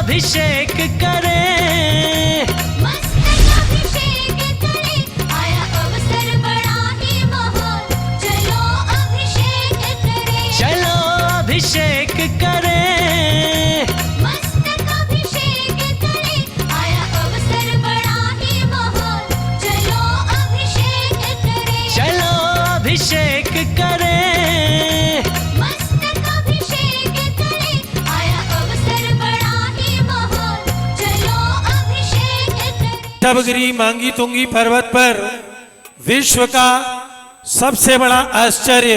अभिषेक करें, मस्तक अभिषेक करें, आया अवसर बड़ा ही महान, चलो अभिषेक करें, चलो अभिषेक करें, मस्तक अभिषेक करें, आया अवसर बड़ा ही महान, चलो अभिषेक करें, चलो अभिषेक करें, मस्तक अभिषेक करें, आया अवसर बड़ा ही महान, चलो अभिषेक करें। टबगिरी मांगी तुंगी पर्वत पर विश्व का सबसे बड़ा आश्चर्य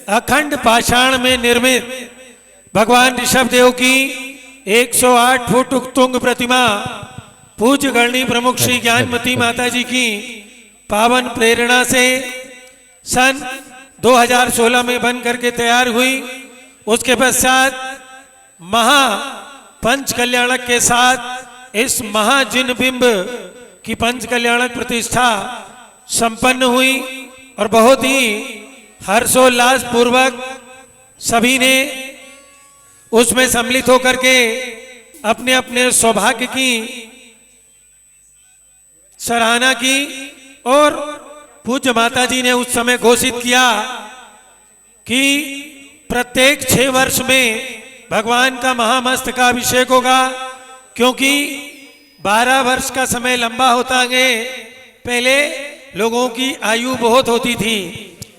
अखंड पाषाण में निर्मित भगवान ऋषभदेव की 108 फुट तुंग प्रतिमा पूज्य गणनी प्रमुख श्री ज्ञानमती माता जी की पावन प्रेरणा से सन 2016 में बन करके तैयार हुई। उसके पश्चात महा पंच कल्याणक के साथ इस महाजिन बिंब की पंच कल्याणक प्रतिष्ठा संपन्न हुई और बहुत ही हर्षोल्लास पूर्वक सभी ने उसमें सम्मिलित होकर के अपने अपने सौभाग्य की सराहना की और पूज्य माता जी ने उस समय घोषित किया कि प्रत्येक 6 वर्ष में भगवान का महामस्तकाभिषेक होगा, क्योंकि 12 वर्ष का समय लंबा होता है। पहले लोगों की आयु बहुत होती थी,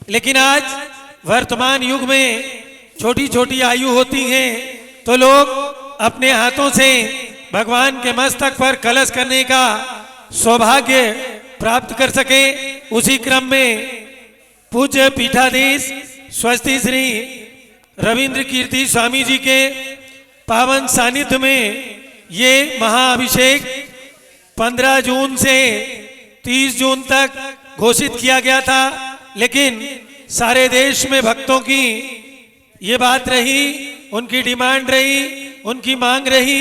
लेकिन आज वर्तमान युग में छोटी छोटी आयु होती है, तो लोग अपने हाथों से भगवान के मस्तक पर कलश करने का सौभाग्य प्राप्त कर सके। उसी क्रम में पूज्य पीठाधीश स्वस्ति श्री रविंद्र कीर्ति स्वामी जी के पावन सानिध्य में ये महाअभिषेक 15 जून से 30 जून तक घोषित किया गया था, लेकिन सारे देश में भक्तों की ये बात रही, उनकी डिमांड रही, उनकी मांग रही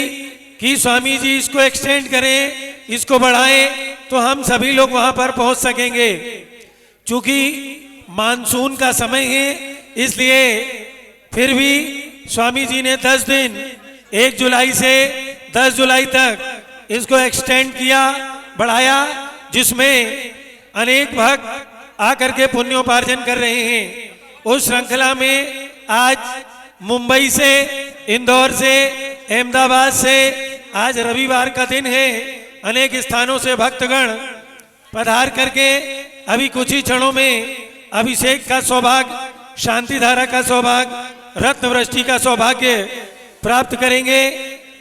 कि स्वामी जी इसको एक्सटेंड करें, इसको बढ़ाएं, तो हम सभी लोग वहां पर पहुंच सकेंगे। चूंकि मानसून का समय है, इसलिए फिर भी स्वामी जी ने 10 दिन 1 जुलाई से 10 जुलाई तक इसको एक्सटेंड किया, बढ़ाया, जिसमें अनेक भक्त आकर के पुण्योपार्जन कर रहे हैं। उस श्रृंखला में आज मुंबई से, इंदौर से, अहमदाबाद से, आज रविवार का दिन है, अनेक स्थानों से भक्तगण पधार करके अभी कुछ ही क्षणों में अभिषेक का सौभाग्य, शांति धारा का सौभाग्य, रत्न वृष्टि का सौभाग्य प्राप्त करेंगे।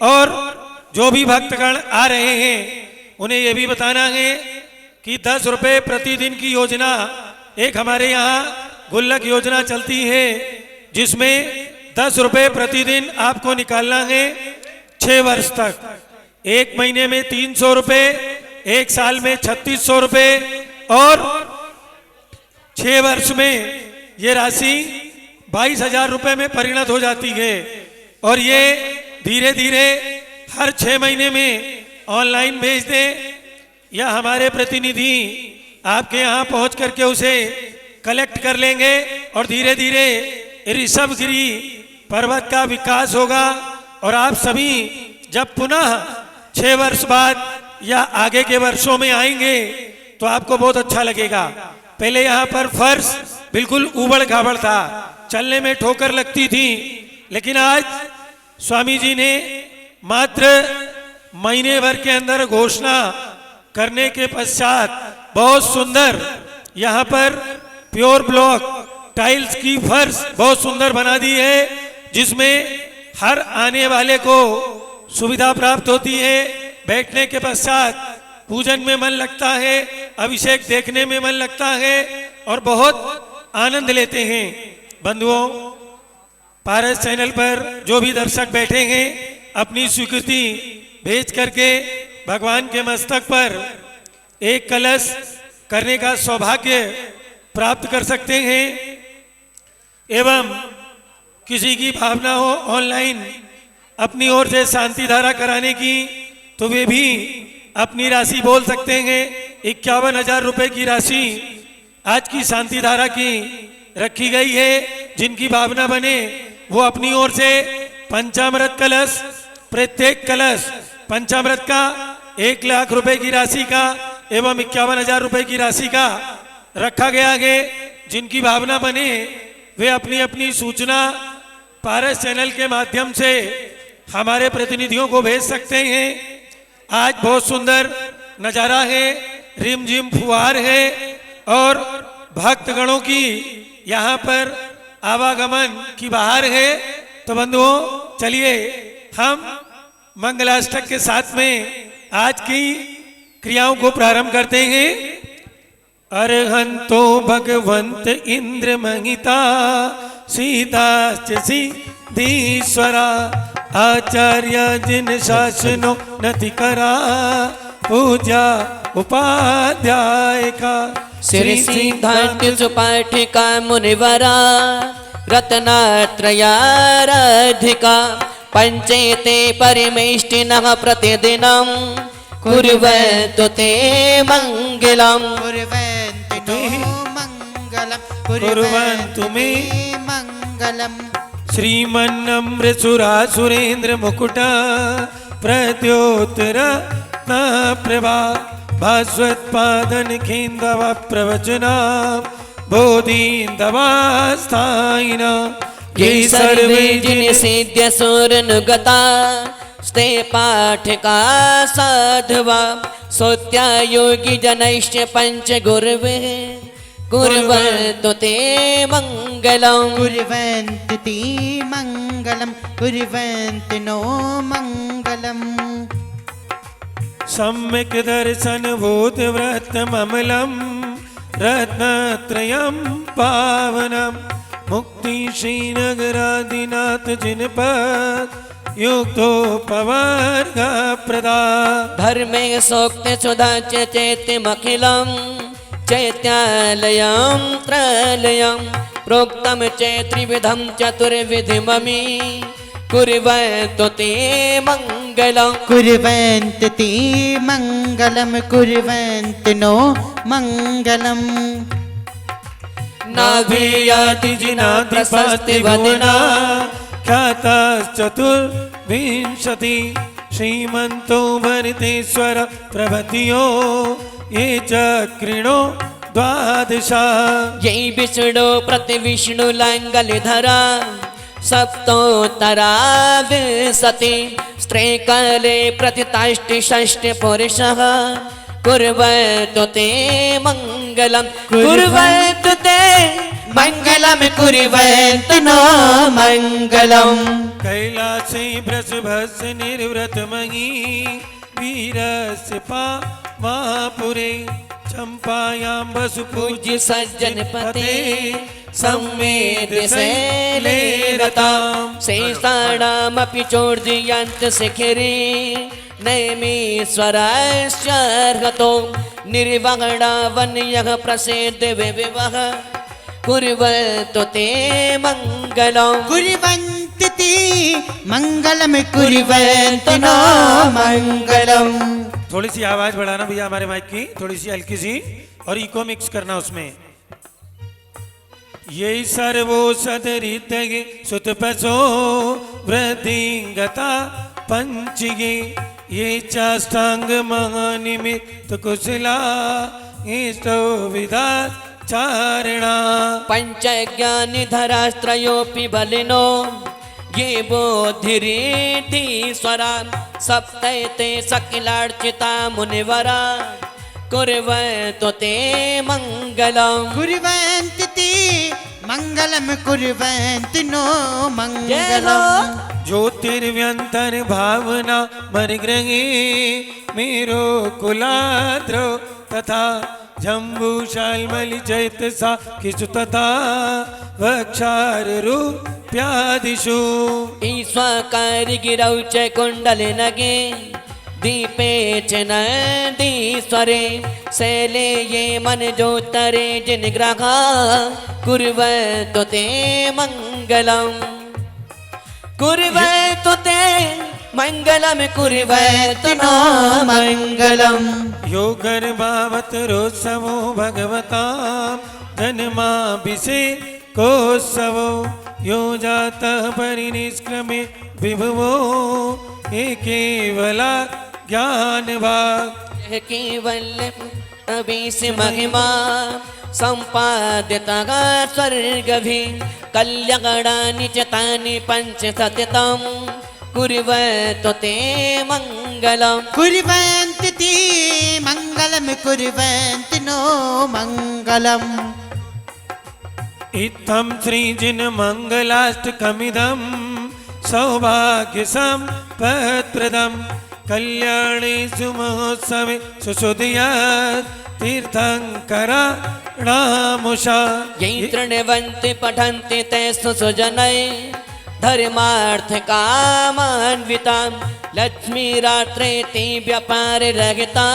और जो भी भक्तगण आ रहे हैं उन्हें यह भी बताना है कि 10 रुपये प्रतिदिन की योजना, एक हमारे यहाँ गुल्लक योजना चलती है, जिसमें 10 रुपये प्रतिदिन आपको निकालना है 6 वर्ष तक। 1 महीने में 300 रुपये, 1 साल में 3600 रुपये और 6 वर्ष में ये राशि 22,000 रुपये में परिणत हो जाती है। और ये धीरे धीरे हर 6 महीने में ऑनलाइन भेज दें या हमारे प्रतिनिधि आपके यहाँ पहुँच करके उसे कलेक्ट कर लेंगे और धीरे धीरे ऋषभगिरी पर्वत का विकास होगा। और आप सभी जब पुनः 6 वर्ष बाद या आगे के वर्षों में आएंगे तो आपको बहुत अच्छा लगेगा। पहले यहाँ पर फर्श बिल्कुल उबड़ खाबड़ था, चलने में ठोकर लगती थी, लेकिन आज स्वामी जी ने मात्र महीने भर के अंदर घोषणा करने के पश्चात बहुत सुंदर यहाँ पर प्योर ब्लॉक टाइल्स की फर्श बहुत सुंदर बना दी है, जिसमें हर आने वाले को सुविधा प्राप्त होती है। बैठने के पश्चात पूजन में मन लगता है, अभिषेक देखने में मन लगता है और बहुत आनंद लेते हैं। बंधुओं, पारस चैनल पर जो भी दर्शक बैठे हैं अपनी स्वीकृति भेज करके भगवान के मस्तक पर एक कलश करने का सौभाग्य प्राप्त कर सकते हैं। एवं किसी की भावना हो ऑनलाइन अपनी ओर से शांति धारा कराने की, तो वे भी अपनी राशि बोल सकते हैं। 51,000 रुपए की राशि आज की शांति धारा की रखी गई है। जिनकी भावना बने वो अपनी ओर से पंचामृत कलश प्रत्येक कलश पंचामृत का 1,00,000 रुपए की राशि का एवं 51,000 रुपए की राशि का रखा गया आगे। जिनकी भावना बने वे अपनी अपनी सूचना पारस चैनल के माध्यम से हमारे प्रतिनिधियों को भेज सकते हैं। आज बहुत सुंदर नजारा है, रिमझिम फुहार है और भक्तगणों की यहाँ पर आवागमन की बहार है। तो बंधुओं चलिए हम मंगलाष्टक के साथ में आज की क्रियाओं को प्रारंभ करते हैं। अरहंतो भगवंत इंद्र महिता सीताश्च सिद्धीश्वरा आचार्य जिन शासनो नति करा पूजा उपाध्याय का श्री सिद्धांत सुपाठिका मुनिवरा रत्नात्रयाराधिका पंचेते परमेष्टिनः प्रतिदिनं कुर्वन्तु ते मङ्गलम् कुर्वन्तु मङ्गलम् कुर्वन्तु मे मङ्गलम् श्रीमन्नम्रसुरासुरेन्द्र मुकुट प्रद्योतर प्रभा भास्वत्पादन खिंदव प्रवचना बोधिन्दवास्थायिना ये सर्वे जिन सिद्ध सुरनुगता स्ते पाठका साधवा सोत्या योगी जनैश्च पंच गुरवे कुर्वन्तु ते मङ्गलम् कुर्वन्तु ते मङ्गलम् कुर्वन्तु नो मङ्गलम् सम्यक् दर्शन भूत व्रत ममलम रत्नत्रयं पावनम मुक्ति श्रीनगरादिनाथ जिनपद युक्तोपवर्ग प्रदा धर्मे सोक्ते सुधा चेतिमखिलं चैत्यालयं त्रलयं प्रोक्तं चैत्रिविधं चतुर्विधिममि कुर्वन्तु ते मङ्गलम् कुर्वन्तु ते मङ्गलम् कुर्वन्तु नो मङ्गलम् नाभियाति जिनाति पास्ति वदना ख्यातश्चतुर्विंशति श्रीमन्तो भरतेश्वर प्रभृतियो ये चक्रिणो द्वादशा ये विष्णु प्रतिविष्णु लाङ्गलधरा सप्तोत्तरा विंशति स्त्रैकाले प्रतिताष्टि षष्टि पुरुषः कुर्वन्तु ते मङ्गलम् कुर्वन्तु ते मङ्गलम् कुर्वन्तु नो मङ्गलम् कैलासे वृषभस्य निर्व्रतमयी वीरस्य पावापुरे चम्पायां वसुपूज्य पूज्य सज्जन पते संवेद शैले रताम् शेषाणामपि चोर्जयन्त शिखिरे नैमीश्वराश्चार्हतो निर्वगणावन्यः प्रसेद विविवः कुर्वन्तु ते मङ्गलम् कुर्वन्तु ते मङ्गलम् कुर्वन्तु नो मङ्गलम् थोड़ी सी आवाज बढ़ाना भैया हमारे माइक की, थोड़ी सी हल्की सी और इको मिक्स करना उसमें। ये सर्वो सदरितगे सुतपसो वृद्धिंगता पंचगे ये चाष्टांग महानिमित्त कुशला इष्टो विदा चारणा पञ्चज्ञानिधरास्त्रयोऽपि बलिनो ये बोधिरीतिस्वरा सप्तैते सकिलार्चिता मुनिवरा कुर्वन्तु ते मङ्गलम् कुर्वन्तु ते मङ्गलम् कुर्वन्तु नो मङ्गलम् ज्योतिर्व्यंतर भावना मरग्रहे मेरो कुलाद्रो तथा जम्बूशाल्मलि चैतसा किसु तथा वक्षारूप्यादिषु ईश्वकारिगिरौ च कुण्डलिनगे दीपे च नदीश्वरे शैले ये मनजोत्तरे जिनग्रहा कुर्वन्तु ते मङ्गलम् कुर्वन्तु ते मङ्गलम् कुर्वन्तु नो मङ्गलम् यो गर्भावतरोत्सवो भगवतां जन्माभिषेकोत्सवो यो जातः परिनिष्क्रमे विभुवो हे केवला ज्ञान भाग। यह केवल अभी से महिमा संपाद्यता स्वर्ग भी कल्याणानि च तानि पंच सततम कुर्वतो ते मंगलम। कुर्वन्ति ते मङ्गलं कुर्वन्ति नो मङ्गलम्। इत्थं श्रीजिन मंगलाष्टकमिदं सौभाग्य संपत्प्रदं कल्याणे सुमहोत्सवे सुसुधिया तीर्थंकरा नामुषा। यत्र निवन्ति पठन्ति ते सुजनै धर्मार्थ कामान्वितां लक्ष्मी रात्रे ते व्यापार रहिता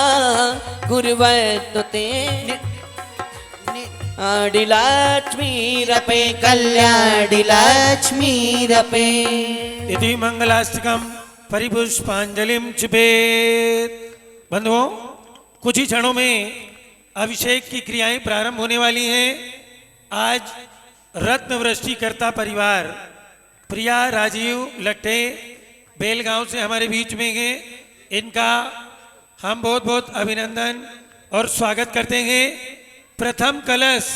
कुर्वन्तु ते आदिलक्ष्मीरपे कल्याणिलक्ष्मीरपे। इति मंगलाष्टकम परिपुष्पांजलिम चिपेत। बंधुओं, कुछ ही क्षणों में अभिषेक की क्रियाएं प्रारंभ होने वाली हैं। आज रत्न वृष्टि करता परिवार प्रिया राजीव लट्टे बेलगांव से हमारे बीच में हैं। इनका हम बहुत बहुत अभिनंदन और स्वागत करते हैं। प्रथम कलश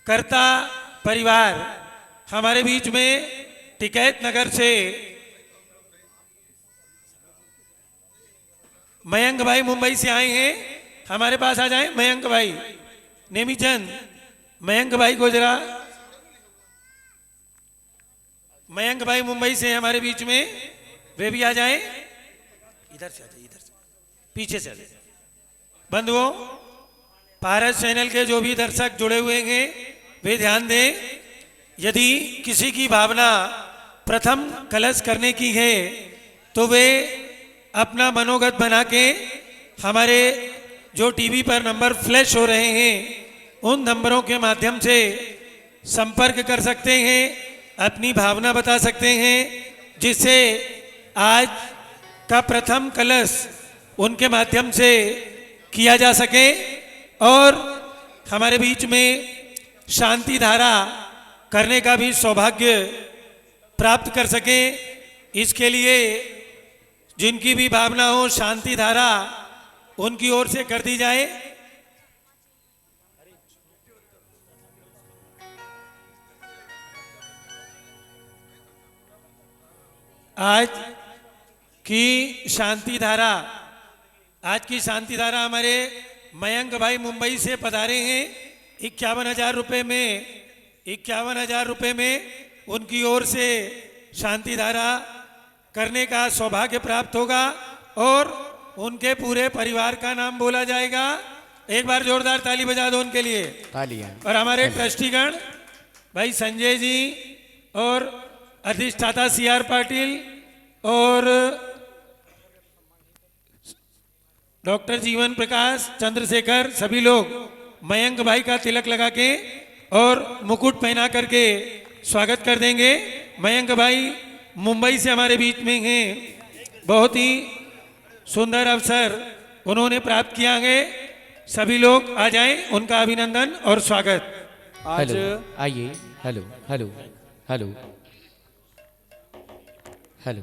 करता परिवार हमारे बीच में टिकैत नगर से मयंक भाई मुंबई से आए हैं। हमारे पास आ जाएं मयंक भाई। नेमीचंद मयंक भाई को जरा, मयंक भाई मुंबई से हमारे बीच में, वे भी आ जाएं। इधर से आ जाए, इधर से पीछे से आ जाए। बंधुओं, पारस चैनल के जो भी दर्शक जुड़े हुए हैं वे ध्यान दें। यदि किसी की भावना प्रथम कलश करने की है तो वे अपना मनोगत बना के हमारे जो टीवी पर नंबर फ्लैश हो रहे हैं उन नंबरों के माध्यम से संपर्क कर सकते हैं, अपनी भावना बता सकते हैं, जिससे आज का प्रथम कलश उनके माध्यम से किया जा सके और हमारे बीच में शांति धारा करने का भी सौभाग्य प्राप्त कर सके। इसके लिए जिनकी भी भावना हो शांति धारा उनकी ओर से कर दी जाए। आज की शांति धारा हमारे मयंक भाई मुंबई से पधारे हैं। 51,000 रुपये में उनकी ओर से शांति धारा करने का सौभाग्य प्राप्त होगा और उनके पूरे परिवार का नाम बोला जाएगा। एक बार जोरदार ताली बजा दो उनके लिए। और हमारे ट्रस्टीगण भाई संजय जी और अधिष्ठाता CR पाटिल और डॉक्टर जीवन प्रकाश चंद्रशेखर, सभी लोग मयंक भाई का तिलक लगा के और मुकुट पहना करके स्वागत कर देंगे। मयंक भाई मुंबई से हमारे बीच में हैं। बहुत ही सुंदर अवसर उन्होंने प्राप्त किया है। सभी लोग आ जाएं, उनका अभिनंदन और स्वागत। आज आइए। Hello hello hello hello.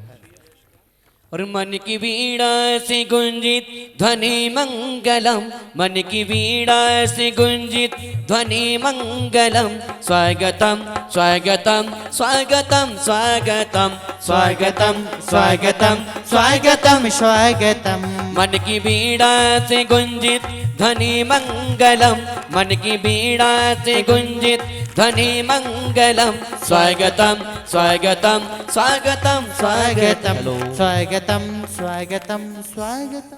और मन की वीणा से गुंजित ध्वनि मंगलम, मन की वीणा से गुंजित ध्वनि मंगलम। स्वागतम स्वागतम स्वागतम स्वागतम स्वागतम स्वागतम स्वागतं स्वागतं। मन की वीणा से गुंजित ध्वनि मंगलम, मन की वीणा से गुंजित ध्वनि मंगलम। स्वागतम स्वागतम स्वागतम स्वागतं हेलो। स्वागतं स्वागतं स्वागतं।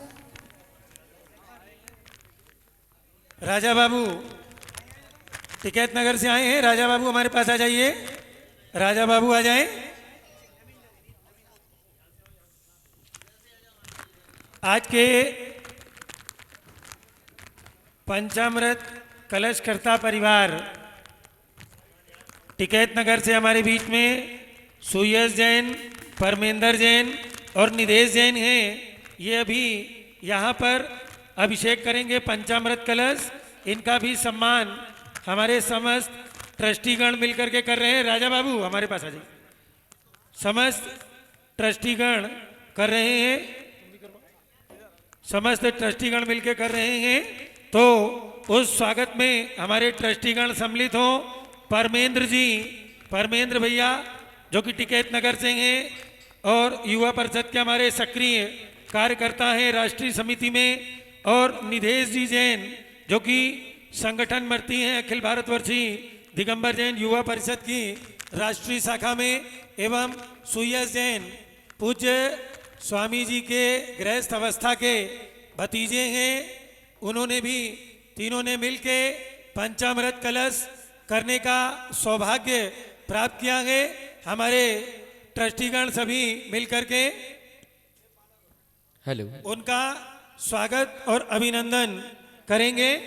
राजा बाबू टिकैत नगर से आए हैं। राजा बाबू हमारे पास आ जाइए। राजा बाबू आ जाएं। आज के पंचामृत कलशकर्ता परिवार टिकैत नगर से हमारे बीच में सुयस जैन, परमेंद्र जैन और निदेश जैन हैं। ये अभी यहाँ पर अभिषेक करेंगे पंचामृत कलश। इनका भी सम्मान हमारे समस्त ट्रस्टीगण मिलकर के कर रहे हैं। राजा बाबू हमारे पास आ जाइए। समस्त ट्रस्टीगण कर रहे हैं, समस्त ट्रस्टीगण मिलकर कर रहे हैं। तो उस स्वागत में हमारे ट्रस्टीगण सम्मिलित हो। परमेंद्र जी, परमेंद्र भैया जो कि टिकैत नगर से हैं और युवा परिषद के हमारे सक्रिय कार्यकर्ता हैं राष्ट्रीय समिति में, और निधेश जी जैन जो कि संगठन मरती हैं अखिल भारतवर्षीय दिगंबर जैन युवा परिषद की राष्ट्रीय शाखा में, एवं सुयस जैन पूज्य स्वामी जी के गृहस्थ अवस्था के भतीजे हैं। उन्होंने भी तीनों ने मिलके पंचामृत कलश करने का सौभाग्य प्राप्त किया है। हमारे ट्रस्टीगण सभी मिलकर के हेलो, उनका स्वागत और अभिनंदन करेंगे।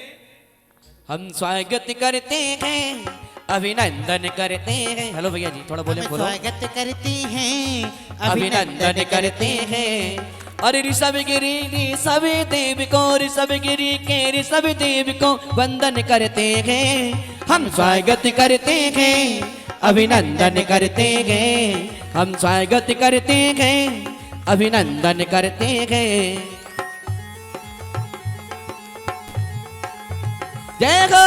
हम स्वागत करते हैं, अभिनंदन करते हैं। हेलो भैया जी, थोड़ा बोले, हम बोलो। स्वागत करते हैं, अभिनंदन करते हैं। अरे ऋषभ गिरी ऋषभ देव को, ऋषभ गिरी के ऋषभ देव को वंदन करते हैं। हम स्वागत करते हैं, अभिनंदन करते हैं। हम स्वागत करते हैं, अभिनंदन करते हैं। जय हो।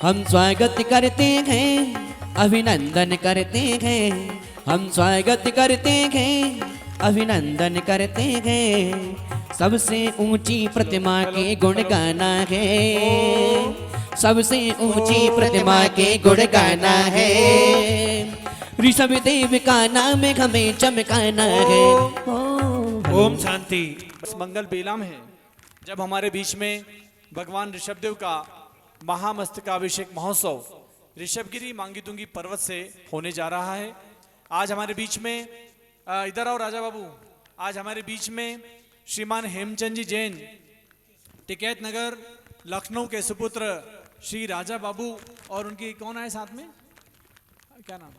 हम स्वागत करते हैं, अभिनंदन करते हैं। हम स्वागत करते हैं, अभिनंदन करते हैं। सबसे ऊंची प्रतिमा के गुण गाना है, सबसे ऊंची प्रतिमा के गुण गाना है। ऋषभ देव का नाम हमें चमकाना है। ओम शांति। मंगल बेला में है जब हमारे बीच में भगवान ऋषभदेव का महामस्तकाभिषेक महोत्सव ऋषभगिरी मांगीतुंगी पर्वत से होने जा रहा है। आज हमारे बीच में इधर आओ राजा बाबू, आज हमारे बीच में श्रीमान हेमचंद जी जैन टिकैत नगर लखनऊ के सुपुत्र श्री राजा बाबू, और उनकी कौन आए साथ में, क्या नाम,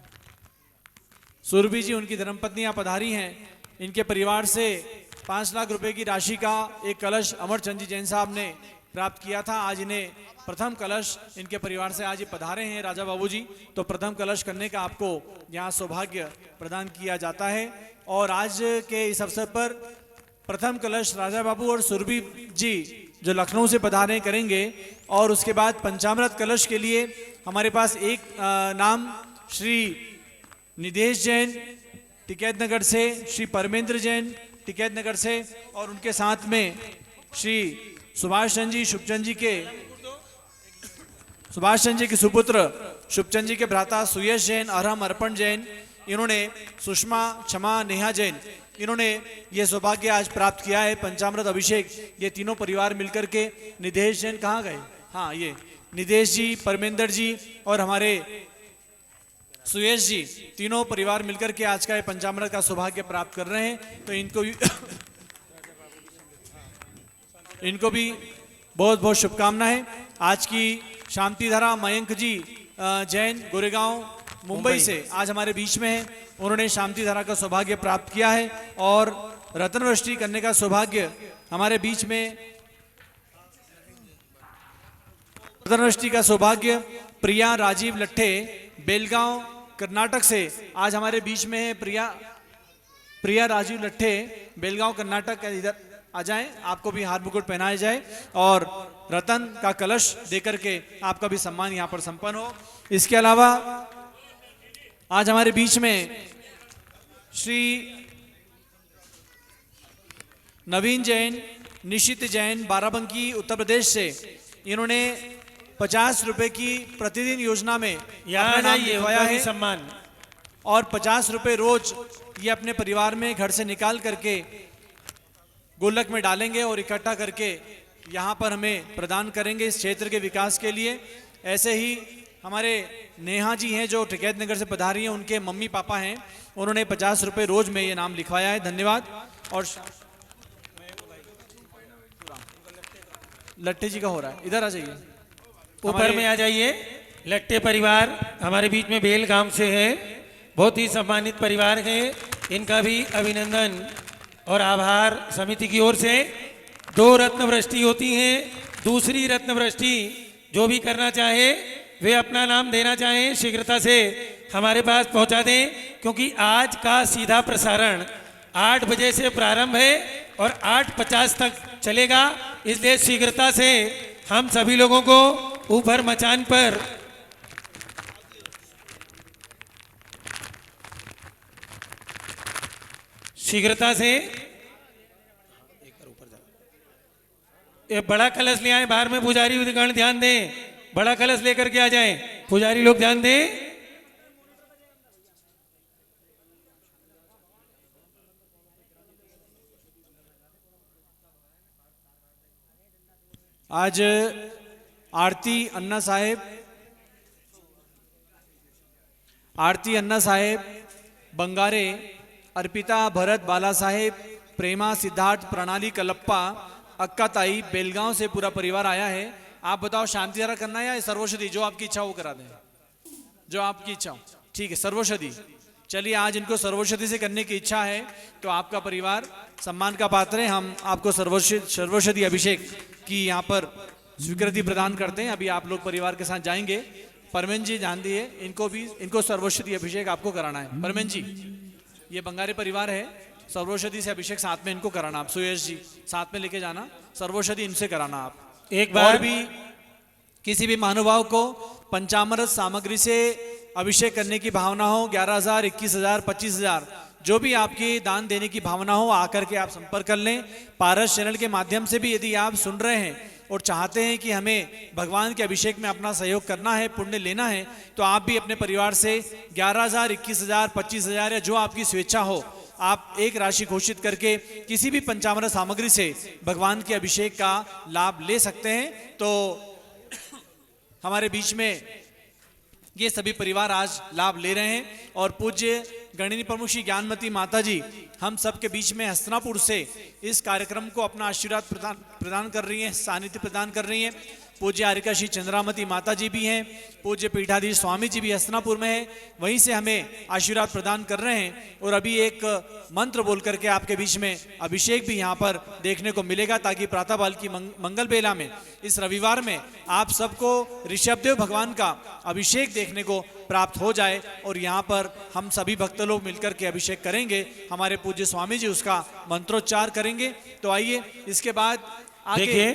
सुरभि जी, उनकी धर्मपत्नी यहाँ पधारी हैं। इनके परिवार से 5 लाख रुपए की राशि का एक कलश अमरचंद जी जैन साहब ने प्राप्त किया था। आज इन्हें प्रथम कलश इनके परिवार से आज ये पधारे हैं राजा बाबू जी, तो प्रथम कलश करने का आपको यहाँ सौभाग्य प्रदान किया जाता है। और आज के इस अवसर पर प्रथम कलश राजा बाबू और सुरभि जी जो लखनऊ से पधारे करेंगे, और उसके बाद पंचामृत कलश के लिए हमारे पास एक नाम श्री निधेश जैन टिकैत नगर से, श्री परमेंद्र जैन टिकैत नगर से, और उनके साथ में श्री सुभाष चंद जी शुभचंद जी के सुपुत्र शुभचंद जी के भ्राता सुयश जैन, अरहम अर्पण जैन, इन्होंने सुषमा क्षमा नेहा जैन, इन्होंने ये सौभाग्य आज प्राप्त किया है। पंचामृत अभिषेक ये तीनों परिवार मिलकर के, निधेश जैन कहाँ गए, हाँ ये निधेश जी, परमेंद्र जी और हमारे सुयश जी, तीनों परिवार मिलकर के आज का ये पंचामृत का सौभाग्य प्राप्त कर रहे हैं। तो इनको भी बहुत बहुत शुभकामनाएं। आज की शांतिधारा मयंक जी जैन गोरेगांव मुंबई से आज हमारे बीच में है, उन्होंने शांतिधारा का सौभाग्य प्राप्त किया है। और रत्नवृष्टि करने का सौभाग्य हमारे बीच में, रत्नवृष्टि का सौभाग्य प्रिया राजीव लट्ठे बेलगांव कर्नाटक से आज हमारे बीच में है। प्रिया राजीव लट्ठे बेलगांव कर्नाटक, इधर आ जाएं, आपको भी हार मुकुट पहनाया जाए और रतन का कलश देकर के आपका भी सम्मान यहाँ पर संपन्न हो। इसके अलावा आज हमारे बीच में श्री नवीन जैन निशित जैन बाराबंकी उत्तर प्रदेश से, इन्होंने 50 रुपए की प्रतिदिन योजना में अपना नाम लिखवाया है सम्मान, और 50 रुपए रोज ये अपने परिवार में घर से निकाल करके गुल्लक में डालेंगे और इकट्ठा करके यहाँ पर हमें प्रदान करेंगे इस क्षेत्र के विकास के लिए। ऐसे ही हमारे नेहा जी हैं जो टिकैत नगर से पधारी हैं, उनके मम्मी पापा हैं, उन्होंने 50 रुपए रोज में ये नाम लिखवाया है, धन्यवाद। और लट्टे जी का हो रहा है, इधर आ जाइए, ऊपर में आ जाइए। लट्टे परिवार हमारे बीच में बेल गांव से है, बहुत ही सम्मानित परिवार है, इनका भी अभिनंदन और आभार समिति की ओर से। 2 रत्न वृष्टि होती हैं। दूसरी रत्न वृष्टि जो भी करना चाहे वे अपना नाम देना चाहें शीघ्रता से हमारे पास पहुंचा दें, क्योंकि आज का सीधा प्रसारण 8 बजे से प्रारंभ है और 8:50 तक चलेगा। इसलिए शीघ्रता से हम सभी लोगों को ऊपर मचान पर शीघ्रता से ये बड़ा कलश ले आए। बाहर में पुजारी गण ध्यान दें, बड़ा कलश लेकर के आ जाएं। पुजारी लोग ध्यान दें। आज आरती अन्ना साहेब बंगारे, अर्पिता भरत बाला साहेब, प्रेमा सिद्धार्थ प्रणाली कलप्पा, अक्का ताई बेलगांव से पूरा परिवार आया है। आप बताओ शांति धारा करना है या सर्वौषधि? जो आपकी इच्छा हो करा दें, जो आपकी इच्छा हो। ठीक है, सर्वौषधि। चलिए, आज इनको सर्वौषधि से करने की इच्छा है तो आपका परिवार सम्मान का पात्र है। हम आपको सर्वौषधि अभिषेक की यहाँ पर स्वीकृति प्रदान करते हैं। अभी आप लोग परिवार के साथ जाएंगे। परमेन जी ध्यान दिए, इनको सर्वौषधि अभिषेक आपको कराना है। परमेन जी, ये बंगारे परिवार है, सर्वौषधि से अभिषेक साथ में इनको कराना। आप सुयश जी साथ में लेके जाना, सर्वौषधि इनसे कराना। आप एक बार और भी किसी भी महानुभाव को पंचामृत सामग्री से अभिषेक करने की भावना हो, 11,000, 21,000, 25,000, जो भी आपकी दान देने की भावना हो, आकर के आप संपर्क कर लें। पारस चैनल के माध्यम से भी यदि आप सुन रहे हैं और चाहते हैं कि हमें भगवान के अभिषेक में अपना सहयोग करना है, पुण्य लेना है, तो आप भी अपने परिवार से 11,000, 21,000, 25,000 या जो आपकी स्वेच्छा हो, आप एक राशि घोषित करके किसी भी पंचामृत सामग्री से भगवान के अभिषेक का लाभ ले सकते हैं। तो हमारे बीच में ये सभी परिवार आज लाभ ले रहे हैं और पूज्य गणिनी प्रमुख श्री ज्ञानमती माता जी हम सब के बीच में हस्तिनापुर से इस कार्यक्रम को अपना आशीर्वाद प्रदान कर रही हैं, सानिध्य प्रदान कर रही हैं। पूज्य आरिका श्री चंद्रामती माता जी भी हैं, पूज्य पीठाधीश स्वामी जी भी हस्तिनापुर में हैं, वहीं से हमें आशीर्वाद प्रदान कर रहे हैं। और अभी एक मंत्र बोल करके आपके बीच में अभिषेक भी यहाँ पर देखने को मिलेगा, ताकि प्रातःकाल की मंगल बेला में इस रविवार में आप सबको ऋषभदेव भगवान का अभिषेक देखने को प्राप्त हो जाए। और यहाँ पर हम सभी भक्त लोग मिलकर के अभिषेक करेंगे, हमारे पूज्य स्वामी जी उसका मंत्रोच्चार करेंगे। तो आइए इसके बाद देखिए,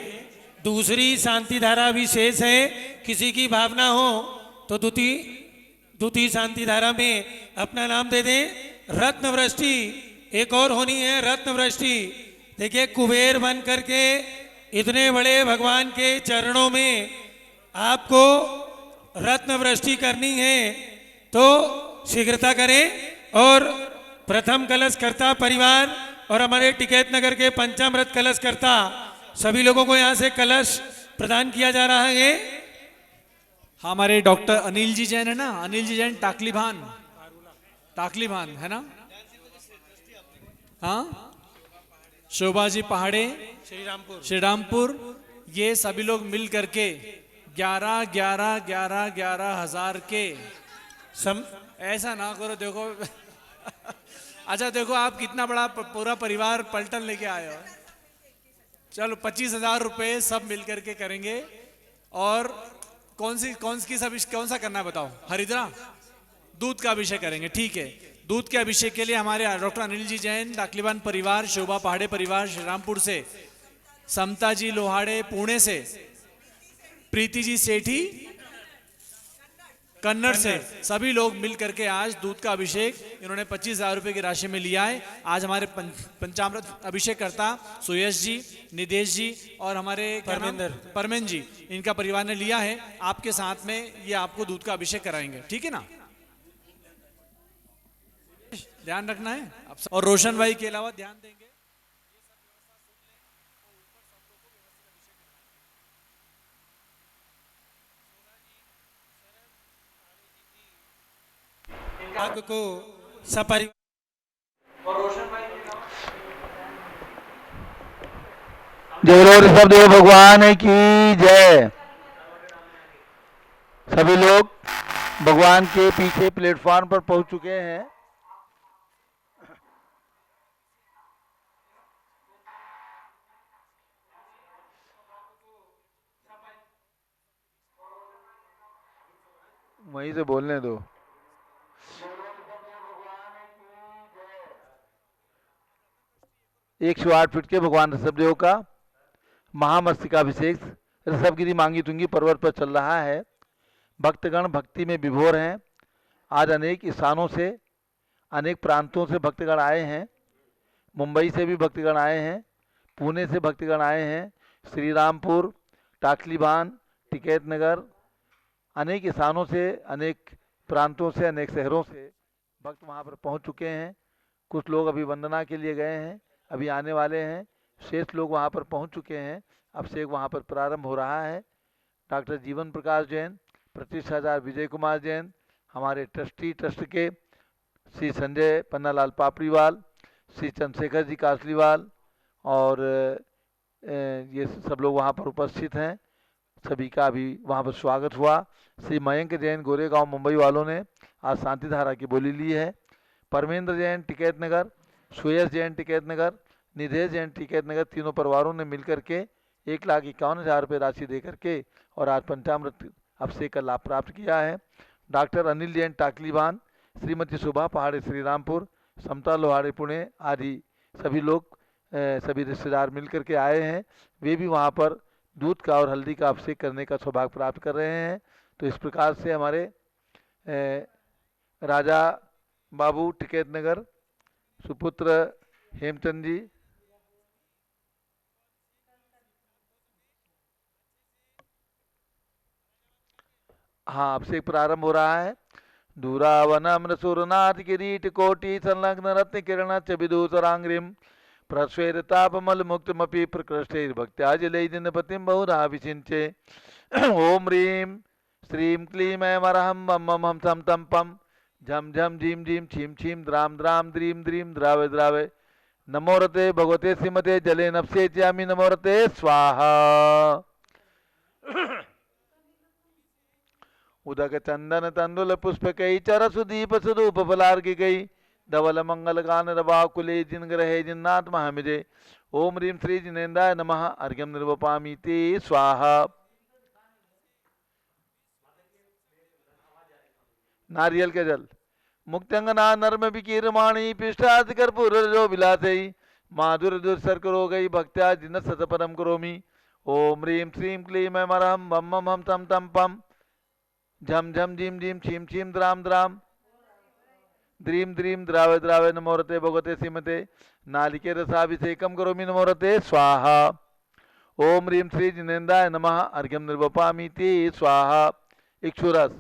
दूसरी शांति धारा विशेष है। किसी की भावना हो तो द्वितीय शांति धारा में अपना नाम दे दें। रत्न वृष्टि एक और होनी है, रत्न वृष्टि। देखिए, कुबेर बन करके इतने बड़े भगवान के चरणों में आपको रत्न वृष्टि करनी है तो शीघ्रता करें। और प्रथम कलश कर्ता परिवार और हमारे टिकैत नगर के पंचामृत कलश कर्ता सभी लोगों को यहाँ से कलश प्रदान किया जा रहा है। हमारे डॉक्टर अनिल जी जैन है ना, अनिल जी जैन टाकलीभान है ना, हाँ, शोभा जी पहाड़े श्रीरामपुर, ये सभी लोग मिल करके 11,000 के ऐसा ना करो। देखो अच्छा देखो, आप कितना बड़ा पूरा परिवार पलटन लेके आए हो। चलो 25,000 रुपए सब मिल करके करेंगे। और कौन सा करना है बताओ? हरिद्रा दूध का अभिषेक करेंगे, ठीक है। दूध के अभिषेक के लिए हमारे डॉक्टर अनिल जी जैन टाकलीबान परिवार, शोभा पहाड़े परिवार श्रीरामपुर से, समता जी लोहाड़े पुणे से, प्रीति जी सेठी कन्नड़ से, सभी लोग मिल करके आज दूध का अभिषेक इन्होंने 25,000 रुपए की राशि में लिया है। आज हमारे पंचामृत अभिषेक करता सुयश जी, निदेश जी और हमारे परमेन जी, इनका परिवार ने लिया है। आपके साथ में ये आपको दूध का अभिषेक कराएंगे, ठीक है ना? ध्यान रखना है। और रोशन भाई के अलावा ध्यान देंगे। को सपरिवार जय बोलो ऋषभदेव भगवान की जय। सभी लोग भगवान के पीछे प्लेटफॉर्म पर पहुंच चुके हैं। वहीं से बोलने दो। 108 फीट के भगवान ऋषभदेव का महामस्तकाभिषेक ऋषभगिरी मांगी तुंगी पर्वत पर चल रहा है। भक्तगण भक्ति में विभोर हैं। आज अनेक स्थानों से, अनेक प्रांतों से भक्तगण आए हैं। मुंबई से भी भक्तगण आए हैं, पुणे से भक्तगण आए हैं, श्री रामपुर, टाकलीबान, टिकैत नगर, अनेक स्थानों से, अनेक प्रांतों से, अनेक शहरों से भक्त वहाँ पर पहुँच चुके हैं। कुछ लोग अभी वंदना के लिए गए हैं, अभी आने वाले हैं। शेष लोग वहाँ पर पहुँच चुके हैं। अभिषेक वहाँ पर प्रारंभ हो रहा है। डॉक्टर जीवन प्रकाश जैन, प्रतिष्ठाचार्य विजय कुमार जैन, हमारे ट्रस्ट के श्री संजय पन्नालाल पापड़ीवाल, श्री चंद्रशेखर जी कासलीवाल और ये सब लोग वहाँ पर उपस्थित हैं। सभी का भी वहाँ पर स्वागत हुआ। श्री मयंक जैन गोरेगांव मुंबई वालों ने आज शांति धारा की बोली ली है। परमेंद्र जैन टिकैत नगर, सुयस जैन टिकैत नगर, निधेश जैन टिकैत नगर, तीनों परिवारों ने मिलकर के 1,51,000 रुपये राशि दे करके और आज पंचामृत अभिषेक का लाभ प्राप्त किया है। डॉक्टर अनिल जैन टाकलीबान, श्रीमती शोभा पहाड़े श्री रामपुर, समता लोहाड़े पुणे आदि सभी लोग, सभी रिश्तेदार मिलकर के आए हैं। वे भी वहाँ पर दूध का और हल्दी का अभिषेक करने का सौभाग्य प्राप्त कर रहे हैं। तो इस प्रकार से हमारे राजा बाबू टिकैत नगर, सुपुत्र हेमचंद जी, हाँ अभिषेक प्रारंभ हो रहा है। धूरावनम्र सुरनाथ किरीट कोटि संलग्न रत्न किरण चबिदूसरांग्रिम प्रश्वेतापमल मुक्तमपि प्रकृष्टे भक्त्याजलय दिनपतिम बहुधा विचिंचे। ओम ह्रीं श्रीं क्लीं ऐं अरहं मम मम हम सम तम पम झम झम झीम झीम छीम छीम द्राम द्राम द्रीम द्रीम द्रावे द्रावे नमोरते भगवते श्रीमते जले नप्से च्यामि नमोरते स्वाहा। उदक चंदन तंदुल पुष्प कई चर सुदीप सुरूप फलार्घ गई धवल मंगल गान रवाकुले जिन ग्रहे जिन्नाथ महामिजे। ओम ह्रीं श्री जिनेन्द्राय नमः अर्घ्यम निर्वपामि ते स्वाहा। नारियल के जल मुक्तंगना नर्म विकीरमाणी पृष्ठाद कर्पूर जो विलासई माधुर दुर्सर्क रो गई भक्त्या जिन सत परम करोमि। ओम ह्रीं श्रीं क्लीं ऐं अरहं मम मम हम तम तम पम झम झम झीम झीम छीम छीम द्राम द्राम द्रीम द्रीम द्रावे द्रावे नमोरते भगवते श्रीमते नालिके रसाभिषेकम करोमि नमोरते स्वाहा। ओम ह्रीं श्री जिनेन्द्राय नमः अर्घ्यम निर्वपामि ते स्वाहा। इक्षुरस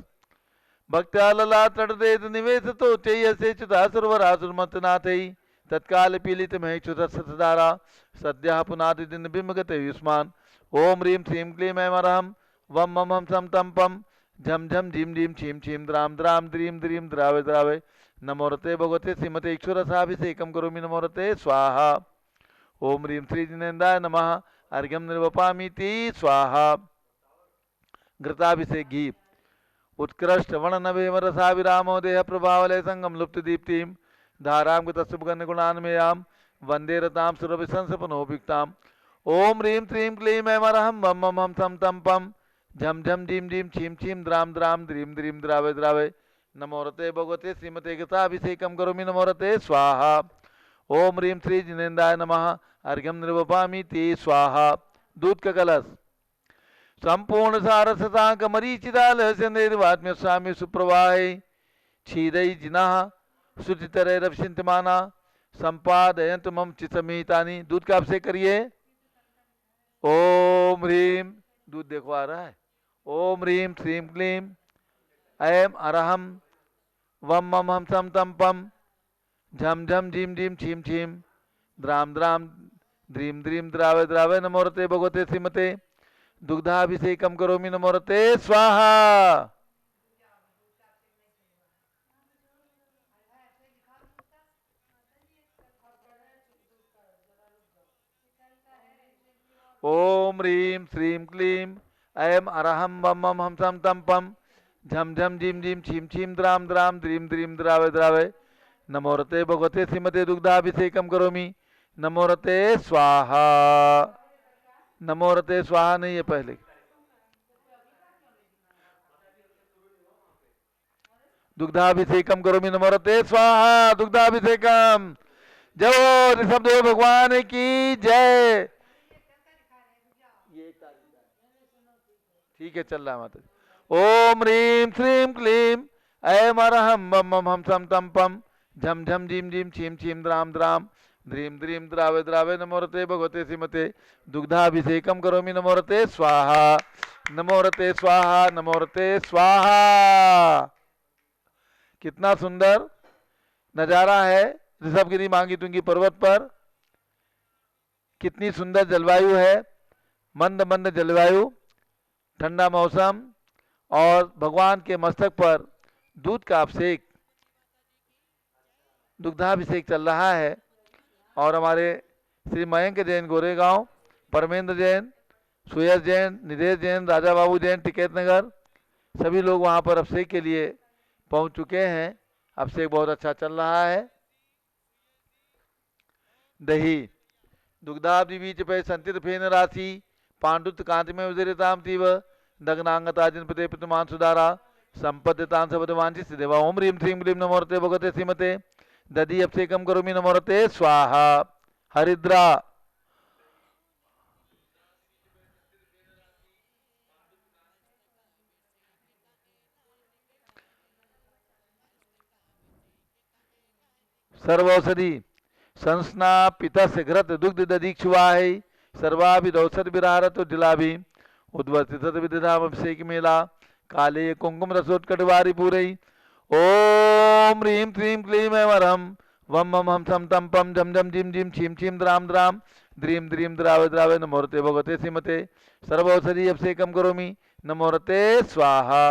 भक्त्या ललाट तटदेत निवेश तो चैयसे च्युता सर्वरासुरमतनाथई तत्काल पीलित महे च्युत सतधारा सद्यः पुनादि दिन बिंबगत युष्मान। ओम ह्रीं श्रीं क्लीं ऐं अरहं वम मम हम सम तम पम झम झम झीम झीम छीम छीम द्राम द्राम द्रीम द्रीम द्रावे द्रावे नमोरते भगवते श्रीमते इक्षुरसाभिषेकम करोमि नमोरते स्वाहा। ओम ह्रीं श्री जिनेन्द्राय नमः अर्घ्यम निर्वपामि ते स्वाहा। घृताभिषेक घी उत्कृष्ट वर्णनभेम रसाभिरामो देह प्रभावलय संगम लुप्त दीप्तिम धाराम गतसुभगन गुणान्मयाम वंदे रताम सुरभिसंसपनोभिक्ताम। ओम ह्रीं श्रीं क्लीं ऐं अरहं वम मम हम सम तम पम झम झम झीम झीम छीम छीम द्राम द्राम द्रीम द्रीम द्रावे द्रावे नमोरते भगवते श्रीमते गताभिषेकम करोमि नमोरते स्वाहा। ओम ह्रीं श्री जिनेन्द्राय नमः अर्घ्यम निर्वपामि ते स्वाहा। दूध का कलश संपूर्ण सारसतांक मरीचिदाल निर्वात्म्य स्वामी सुप्रवाहे क्षीरई जिनाह शुचितरे रविचिंतमाना संपादयंत मम चित्तमितानि। दूध का अभिषेक करिए। ओम ह्रीं, दूध देखो आ रहा है। ओम ह्रीं श्रीं क्लीं ऐं अरहं वम मम हम सम तम पम झम झम झीम झीम छीम छीम द्राम द्राम द्रीम द्रीम द्रावे द्रावे नमोरते भगवते श्रीमते दुग्धाभिषेकम करोमि नमोरते स्वाहा। ओम ह्रीं श्रीं क्लीं ऐं अरहं वम मम हम सम तम पम झम झम झीम झीम छीम छीम द्राम द्राम द्रीम द्रीम द्रावे द्रावे नमोरते भगवते श्रीमते दुग्धाभिषेकम करोमि नमोरते स्वाहा। नमोरते स्वाहा नहीं है पहले। दुग्धाभिषेकम करोमि नमोरते स्वाहा। दुग्धाभिषेकम। जय हो ऋषभदेव भगवान की जय। ठीक है, चल रहा है माता जी। ओम ह्रीं श्रीं क्लीं ऐं अरहं बम बम हम सम तम पम झम झम झीम झीम छीम छीम द्राम द्राम ध्रीं द्रीं द्रावे द्रावे नमोरते भगवते श्रीमते दुग्धाभिषेकम करोमि नमोरते स्वाहा। नमोरते स्वाहा, नमोरते स्वाहा। कितना सुंदर नजारा है ऋषभगिरी मांगी तुंगी पर्वत पर। कितनी सुंदर जलवायु है, मंद मंद जलवायु, ठंडा मौसम और भगवान के मस्तक पर दूध का अभिषेक, दुग्धाभिषेक चल रहा है। और हमारे श्री मयंक जैन गोरेगांव, परमेंद्र जैन, सुयस जैन, निदेश जैन, राजा बाबू जैन टिकैत नगर, सभी लोग वहाँ पर अभिषेक के लिए पहुँच चुके हैं। अभिषेक बहुत अच्छा चल रहा है। दही दुग्धाब्धि बीच पे संतित फेन राशि पांडुत कांति में उदरिताम तीव दग्नांगताजिन पते प्रतिमान सुधारा संपद्यतान सबदवांची सिदेवा। ओम ह्रीं श्रीं क्लीं नमोरते भगवते श्रीमते दधि अभिषेकम करोमि नमोरते स्वाहा। हरिद्रा सर्वौषधि संस्ना पितस घृत दुग्ध दधीक्षुवाहे सर्वाभिदौषध विरारत जिलाभि उद्वर्तित विधाम अभिषेक मेला काले कुंकुम रसोत्कटवारी पूरई। ओम ह्रीं श्रीं क्लीं ऐं अरहं वम मम हम सम तम पम झम झम झिम झिम छीम छीम द्राम द्राम द्रीं द्रीं द्रावे द्रावे नमोरते भगवते श्रीमते सर्वौषधि अभिषेकम करोमि नमोरते स्वाहा।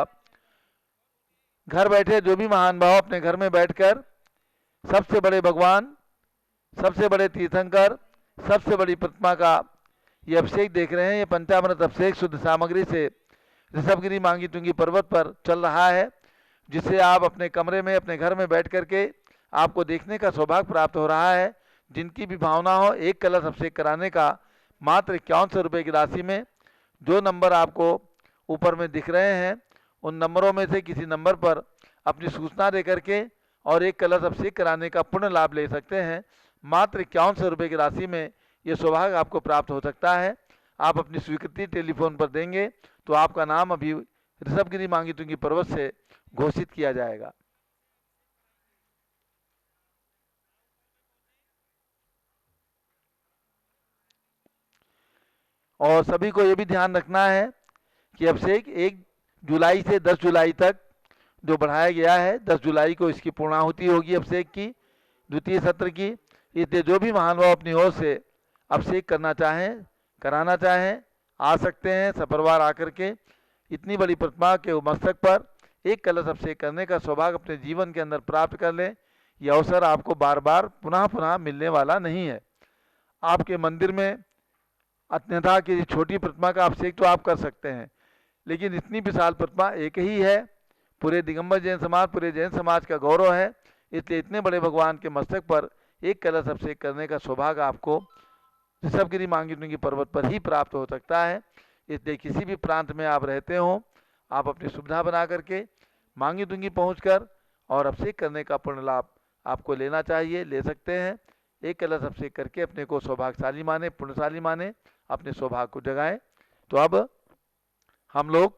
घर बैठे जो भी महान भाव अपने घर में बैठकर सबसे बड़े भगवान, सबसे बड़े तीर्थंकर, सबसे बड़ी प्रतिमा का ये अभिषेक देख रहे हैं। ये पंचामृत अभिषेक शुद्ध सामग्री से ऋषभगिरी मांगी तुंगी पर्वत पर चल रहा है, जिसे आप अपने कमरे में, अपने घर में बैठ करके आपको देखने का सौभाग्य प्राप्त हो रहा है। जिनकी भी भावना हो एक कलश अभिषेक कराने का मात्र 5100 रुपये की राशि में जो नंबर आपको ऊपर में दिख रहे हैं उन नंबरों में से किसी नंबर पर अपनी सूचना दे करके और एक कलश अभिषेक कराने का पूर्ण लाभ ले सकते हैं। मात्र 5100 रुपये की राशि में ये सौभाग्य आपको प्राप्त हो सकता है। आप अपनी स्वीकृति टेलीफोन पर देंगे तो आपका नाम अभी ऋषभगिरी मांगी तुंगी पर्वत से घोषित किया जाएगा। और सभी को ये भी ध्यान रखना है कि अभिषेक 1 जुलाई से 10 जुलाई तक जो बढ़ाया गया है, 10 जुलाई को इसकी पूर्णाहुति होगी अभिषेक की, द्वितीय सत्र की। इसलिए जो भी महानुभाव अपनी ओर से अभिषेक करना चाहें, कराना चाहें, आ सकते हैं सपरिवार आकर के। इतनी बड़ी प्रतिमा के मस्तक पर एक कलश अभिषेक करने का सौभाग्य अपने जीवन के अंदर प्राप्त कर लें। यह अवसर आपको बार बार पुनः पुनः मिलने वाला नहीं है। आपके मंदिर में अन्यथा की छोटी प्रतिमा का अभिषेक तो आप कर सकते हैं, लेकिन इतनी विशाल प्रतिमा एक ही है, पूरे दिगंबर जैन समाज, पूरे जैन समाज का गौरव है। इसलिए इतने बड़े भगवान के मस्तक पर एक कलश अभिषेक करने का सौभाग्य आपको ऋषभगिरी मांगी तुंगी पर्वत पर ही प्राप्त हो सकता है। इसलिए किसी भी प्रांत में आप रहते हो, आप अपनी सुविधा बना करके मांगी तुंगी पहुंचकर और अभिषेक करने का पूर्ण लाभ आपको लेना चाहिए, ले सकते हैं। एक कलश अभिषेक करके अपने को सौभाग्यशाली माने, पुण्यशाली माने, अपने सौभाग्य को जगाएं। तो अब हम लोग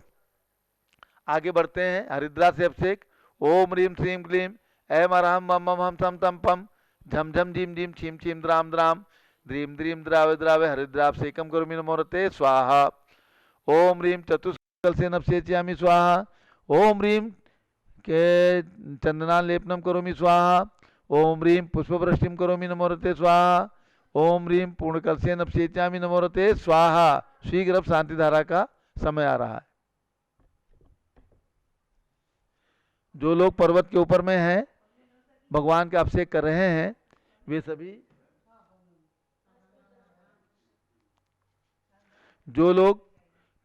आगे बढ़ते हैं। हरिद्रा से अभिषेक। ओम ह्रीं श्रीं क्लीं ऐं अरहं मम मम हम सम तम पम झम झम झीम झीम छीम छीम द्राम द्राम द्रीं द्रीं द्रावे द्रावे हरिद्राभिषेकम करोमि नमोरते स्वाहा। ओम ह्रीं चतुष्कलशेन अभिषेचयामि स्वाहा। ओम ह्रीं के चंदनालेपनम करोमि स्वाहा। ओम ह्रीं पुष्पवृष्टिम करोमि नमोरते स्वाहा। ओम ह्रीं पूर्णकलशेन अभिषेचयामि नमोरते स्वाहा। शीघ्र अब शांति धारा का समय आ रहा है। जो लोग पर्वत के ऊपर में हैं, भगवान का अभिषेक कर रहे हैं, वे सभी जो लोग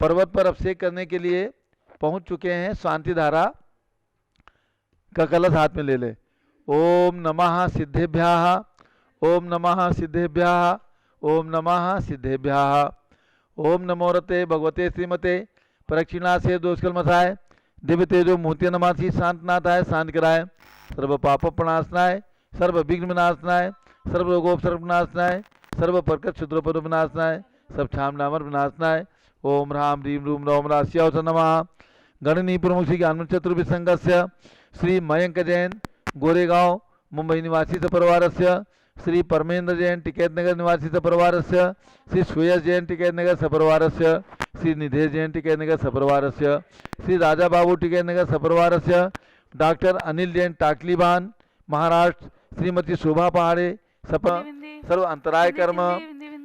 पर्वत पर अभिषेक करने के लिए पहुंच चुके हैं, शांति धारा का कलश हाथ में ले ले। ओम नमः सिद्धेभ्यः, ओम नमः सिद्धेभ्यः, ओम नमः सिद्धेभ्यः। ओम नमोरते भगवते श्रीमते प्रदक्षिणा से दोषकल मसाय दिव्य तेजो मूर्ति नमासी शांतनाथाय शांत कराय, सर्व पाप प्रणाशनाय, सर्व विघ्न विनाशनाय, सर्व रोगोपसर्ग विनाशनाय, सर्व प्रकट क्षुद्रोपद विनाशनाय, सब छाम नामर विनाशनाय। ओम राम ह्रीम रूम रोम राश्यावस नमः। गणनी प्रमुख श्री ज्ञान चतुर्भि संघस्य श्री मयंक जैन गोरेगांव मुंबई निवासी सपरिवारस्य, श्री परमेंद्र जैन टिकैत नगर निवासी सपरिवारस्य, श्री सुयश जैन टिकैत नगर सपरिवारस्य, श्री निधेश जैन टिकैत नगर सपरिवारस्य, श्री राजा बाबू टिकैत नगर सपरिवारस्य, डॉक्टर अनिल जैन टाकलीबान महाराष्ट्र, श्रीमती शोभा पहाड़े सप सर्व अंतराय कर्म,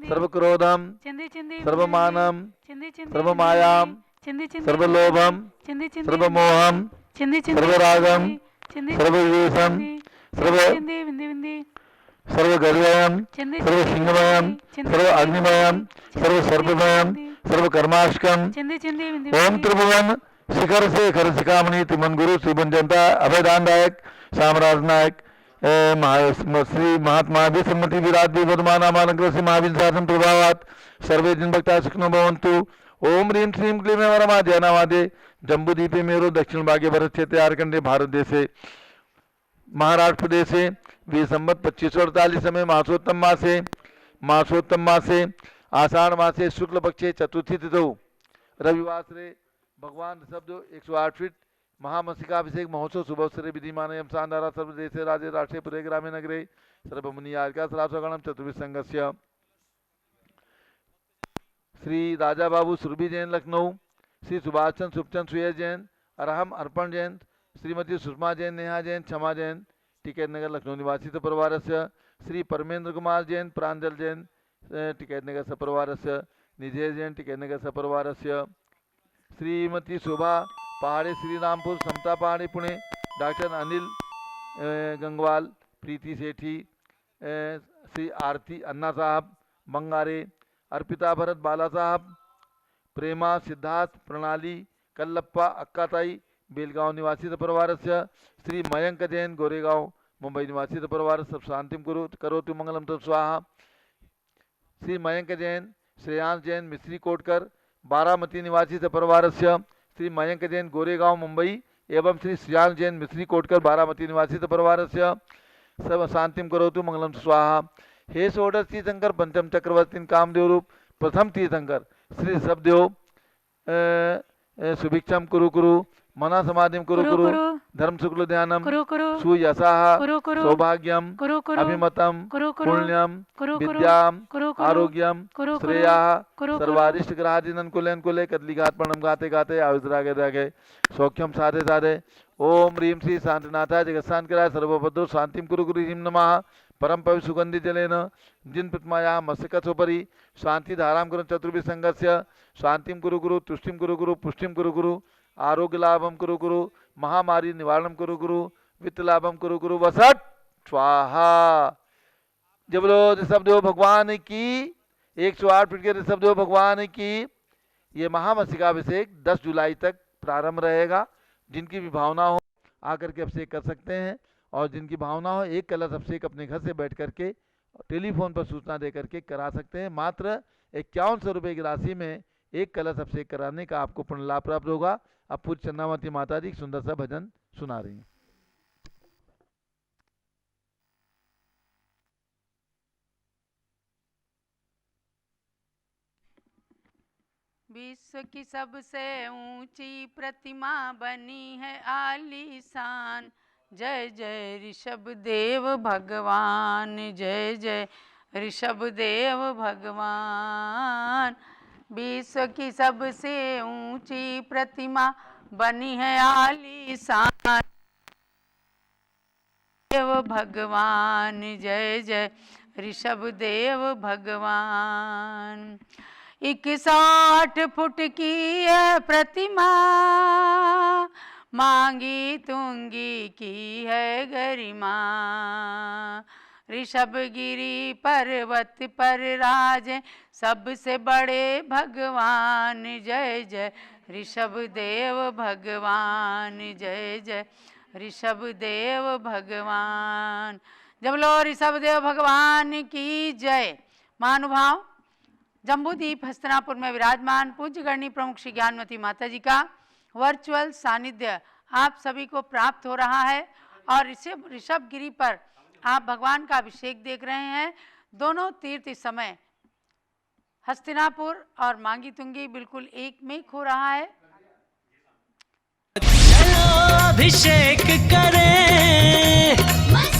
सर्व क्रोधम, सर्व मानम, सर्व मायाम, सर्व लोभम, सर्व मोहम, सर्व रागम, सर्व विवेशम, सर्व सर्व गर्वयम, सर्व सिंहमयम, सर्व अग्निमयम, सर्व सर्पमयम, सर्व कर्माशकम। ओम त्रिभुवन शिखर से खर शिखामणि तिमन गुरु श्रीबन जनता अभयदान दायक साम्राज नायक श्री महात्मा सम्मति विराट वर्धमाना मालंकर श्री महावीर शासन प्रभावात सर्वे दिन भक्ता सुखनो भवन्तु। ओम ह्रीं श्रीं क्लीं वरमा जयनामादे जम्बूदीपे मेरो दक्षिण भागे भरत क्षेत्र आरकंडे भारत देशे महाराष्ट्र प्रदेशे वी संवत 2548 में मासोत्तम मासे आषाढ़ मासे शुक्ल पक्षे चतुर्थी तिथौ रविवार से भगवान ऋषभदेव 108 फीट महामस्तिकाभिषेक महोत्सव शुभवसरे विधिमानयम शानदारा सर्वदेशे राज्य राष्ट्रे पुरे ग्रामे नगरे सर्वमुनि आर्का सरासगणम चतुर्विश संघस्य श्री राजा बाबू सुरभि जैन लखनऊ, श्री सुभाष चंद्र सुखचंद सुयश जैन, अरहम अर्पण जैन, श्रीमती सुषमा जैन नेहा जैन क्षमा जैन टिकैत नगर लखनऊ निवासी सपरिवारस्य, श्री परमेंद्र कुमार जैन प्रांजल जैन टिकैत नगर सपरिवारस्य, निधेश जैन टिकैत नगर सपरिवारस्य, श्रीमती शोभा पहाड़े श्रीरामपुर समता पहाड़ी पुणे, डॉक्टर अनिल गंगवाल प्रीति सेठी, श्री आरती अन्ना साहब बंगारे, अर्पिता भरत बाला साहब, प्रेमा सिद्धार्थ प्रणाली कल्लप्पा अक्काताई बेलगांव निवासी सपरिवारस्य, श्री मयंक जैन गोरेगांव मुंबई निवासी सपरिवार सब शांतिम करोतु मंगलम तत् स्वाहा। श्री मयंक जैन श्रेयांश जैन मिश्री कोटकर बारामती निवासी सपरिवारस्य, श्री मयंक जैन गोरेगांव मुंबई एवं श्री श्रेयांश जैन मिश्री कोटकर बारामती निवासी सपरिवारस्य सब शांतिम करोतु मंगलम स्वाहा। हे षोडश तीर्थंकर पंचम चक्रवर्ती कामदेव रूप प्रथम तीर्थंकर श्री ऋषभदेव सुभिक्षम कुरु कुरु मना समाधिम कुरु कुरु धर्म शुक्ल ध्यानम सुयशाः सौभाग्यम अभिमतम पुण्यम विद्याम आरोग्यम श्रेयाः सर्वारिष्ट ग्रहादिनन कुले कुले कदलीघात प्रणम गाते गाते आयुर्रागे रागे सौख्यम साधे साधे। ओम ह्रीं श्री शांतिनाथाय जगत्शांतिकराय सर्वभद्रो शांतिम कुरु कुरु ह्रीं नमः। परम पवित्र सुगंधि जलेन जिन प्रतिमाया मस्तकोपरि शांति धाराम कुरु चतुर्भिः संघस्य शांतिम कुरु कुरु तुष्टिम कुरु कुरु पुष्टिम कुरु कुरु आरोग्य लाभम कुरु कुरु महामारी निवारणम कुरु कुरु वित्त लाभम कुरु कुरु वसट स्वाहा। जब बोलो ऋषभदेव भगवान की 108 फीट के ऋषभदेव भगवान की ये महामस्तकाभिषेक 10 जुलाई तक प्रारंभ रहेगा। जिनकी भी भावना हो आकर के अभिषेक कर सकते हैं और जिनकी भावना हो एक कलश अभिषेक अपने घर से बैठ करके टेलीफोन पर सूचना दे करके करा सकते हैं। मात्र 5100 रुपये की राशि में एक कलश अभिषेक कराने का आपको पुण्य लाभ प्राप्त होगा। अब पूज्य चंद्रावती माता जी सुंदर सा भजन सुना रही हैं। विश्व की सबसे ऊंची प्रतिमा बनी है आलीशान। जय जय ऋषभदेव भगवान, जय जय ऋषभदेव भगवान। विश्व की सबसे ऊंची प्रतिमा बनी है आलीशान। देव भगवान, जय जय ऋषभदेव भगवान। 108 फुट की है प्रतिमा, मांगी तुंगी की है गरिमा। ऋषभगिरी पर्वत पर राजे सबसे बड़े भगवान। जय जय ऋषभदेव भगवान, जय जय ऋषभदेव भगवान। जब लो ऋषभदेव भगवान की जय। महानुभाव, जम्बूद्वीप हस्तिनापुर में विराजमान पूज्य गणनी प्रमुख श्री ज्ञानमती माता जी का वर्चुअल सानिध्य आप सभी को प्राप्त हो रहा है और ऋषभ गिरी पर आप भगवान का अभिषेक देख रहे हैं। दोनों तीर्थ इस समय हस्तिनापुर और मांगी तुंगी बिल्कुल एक में हो रहा है। चलो अभिषेक करें, मन